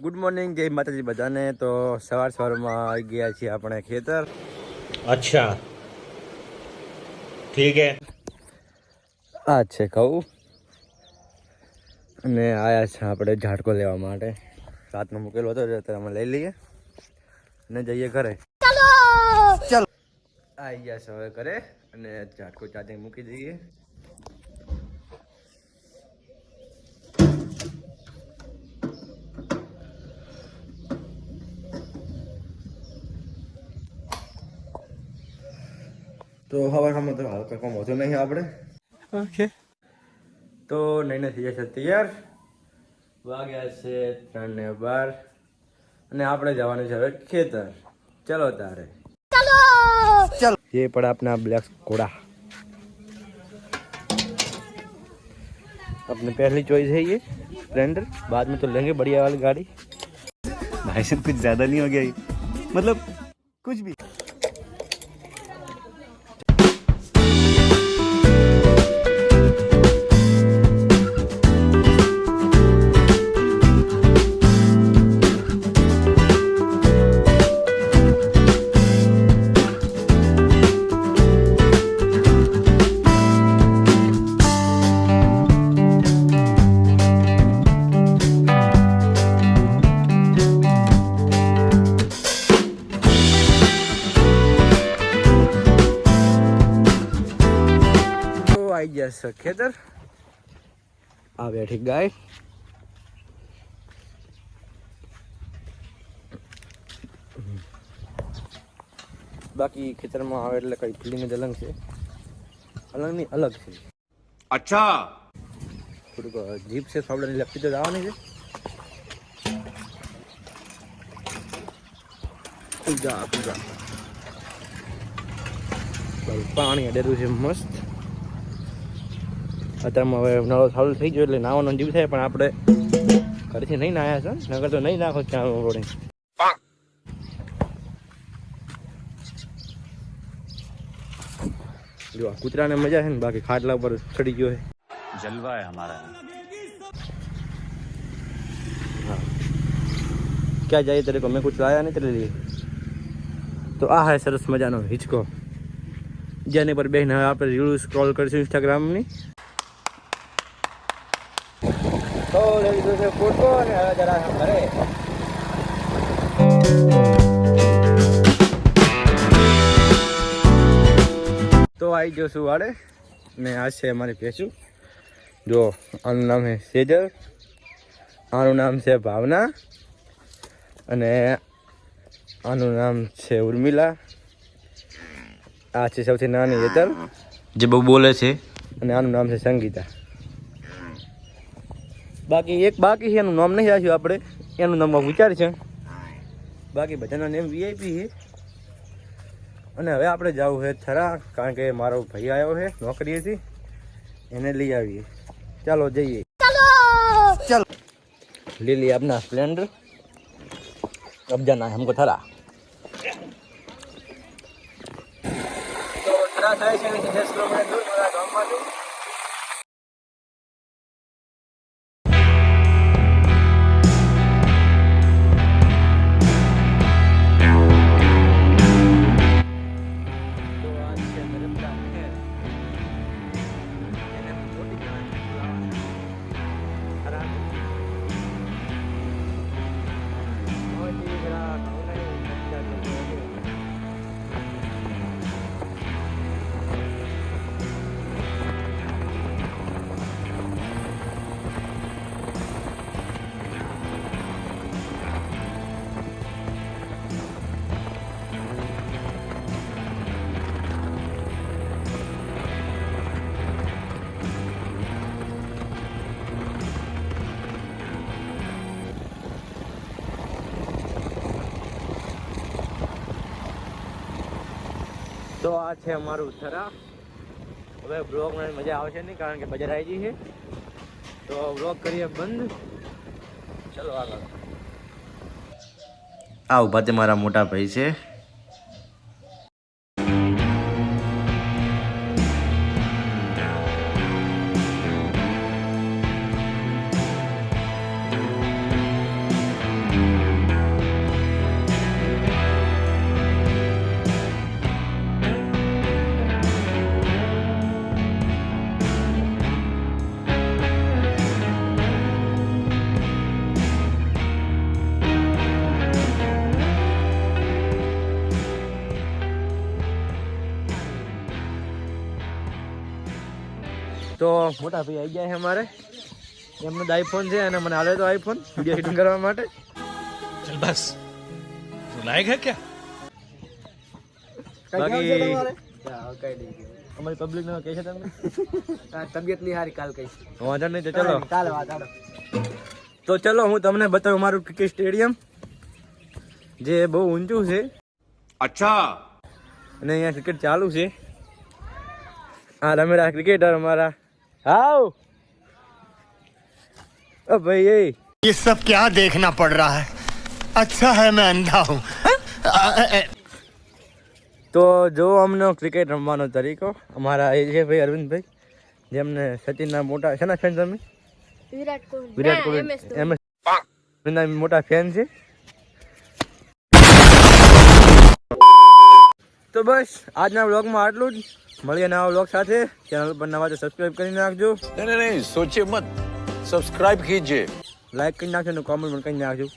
Good morning, જય માતાજી બધાને. તો સવારમાં આવી ગયા છીએ આપણે ખેતર. अच्छा ठीक है. આ છે ઘઉં અને આયા છે આપણે ઝાટકો લેવા માટે. રાતનો મૂકેલો હતો એટલે અમે લઈ લઈએ અને જઈએ ઘરે. ચાલો આવી ગયા છે હવે ઘરે અને ઝાટકો ચાર્જિંગ મૂકી દઈએ. તો હવામાં તો હાલ કામ હોતું નહીં આપણે. ઓકે, તો નહીં થઈ જશે તૈયાર. વાગ્યા છે 3:12 અને આપણે જવાનું છે હવે ખેતર. ચલો તારે ચલો. ये पड़ा अपना ब्लैक घोड़ा. अपनी पहली चॉइस है ये स्प्लेंडर. बाद में तो लेंगे बढ़िया वाली गाड़ी. भाई साहब कुछ ज्यादा नहीं हो गया ये? मतलब कुछ भी. આવી જશે ખેતર. આ બેઠી ગાય. બાકી ખેતરમાં આવે એટલે કઈ ફિલિંગ જ અલગ છે. અલગ ની અલગ છે. अच्छा થોડુંક જીપ છે સાવડાની લપટી તો જવાની છે. પૂજા પૂજા પાણી અડેલું છે મસ્ત. અત્યારમાં હવે નળો ચાલુ થઈ ગયો એટલે નાવાનો જીવ થાય, પણ આપણે ઘરેથી નહીં નાયા છે. નગર તો નહીં નાખો ક્યાં રોડે. જો આ કૂતરાને મજા છે ને, બાકી ખાટલા ઉપર ચડી ગયો છે. जलवा है हमारा. हाँ, क्या चाहिए तेरे को? मैं कुछ लाया नहीं तेरे लिए. તો આ હે સરસ મજાનો હિંચકો, જેની પર બેન હવે આપણે રીલ સ્ક્રોલ કરીશું ઇન્સ્ટાગ્રામની. તો લઈ લીધો છે ફોટો અને હવે જરા ઘરે. તો આવી જશું વાડે ને આ છે અમારી ભેંસું. જો આનું નામ છે સેજલ, આનું નામ છે ભાવના અને આનું નામ છે ઉર્મિલા. આ છે સૌથી નાની હેતલ જે બહુ બોલે છે. અને આનું નામ છે સંગીતા. બાકી એક બાકી છે, એનું નામ નહીં રાખ્યું આપણે, એનું નામ વિચાર છે. બાકી બધાના નેમ વીઆઈપી છે. અને હવે આપણે જવું છે થરા, કારણ કે મારો ભાઈ આવ્યો છે નોકરીએથી, એને લઈ આવીએ. ચાલો જઈએ. ચાલો ચાલો ले लिया अपना स्प्लेंडर. अब जाना है हमको थरा. तो थरा થાય છે 10 કિલોમીટર દૂર મારા ગામમાંથી. તો આ છે અમારું થરા. હવે બ્લોગમાં મજા આવશે નહીં, કારણ કે બજાર આવી ગઈ છે. તો બ્લોગ કરીએ બંધ. ચલો આગળ. આ ઉભા તે મારા મોટા ભાઈ છે. તો મોટા ભાઈ આવી ગયા છે અમારે. એમનો જ આઈફોન છે અને મને હાલે તો આઈફોન વિડીયો શૂટિંગ કરવા માટે. चल बस तू लायक है क्या બાકી અમારી પબ્લિક ને કહે છે તમને તબિયત નહીં સારી કાલ કઈ વાંધો નહીં તો ચલો કાલે વાત હાલો. તો ચલો હું તમને બતાવું મારું ક્રિકેટ સ્ટેડિયમ જે બહુ ઊંચું છે अच्छा અને અહીંયા ક્રિકેટ ચાલુ છે. હા રમેરા ક્રિકેટર અમારા. હાઉ ઓ ભાઈ એ ये सब क्या देखना पड़ रहा है अच्छा है मैं अंधा हूँ તો જો અમને ક્રિકેટ રમવાનો તરીકો અમારા એ છે ભાઈ અરવિંદભાઈ જેમને સચિનના મોટા શેના ફેન તમે વિરાટ કોહલી વિરાટ કોહલી એમ એમના મોટા ફેન છે. તો બસ આજના વ્લોગમાં આટલું જ. મળીએ નવા વ્લોગ સાથે. ચેનલ પર નવા તો સબસ્ક્રાઇબ કરી નાખજો, नहीं नहीं सोचिए मत सब्सक्राइब कीजिए લાઈક કરી નાખજો અને કોમેન્ટ પણ કરી નાખજો.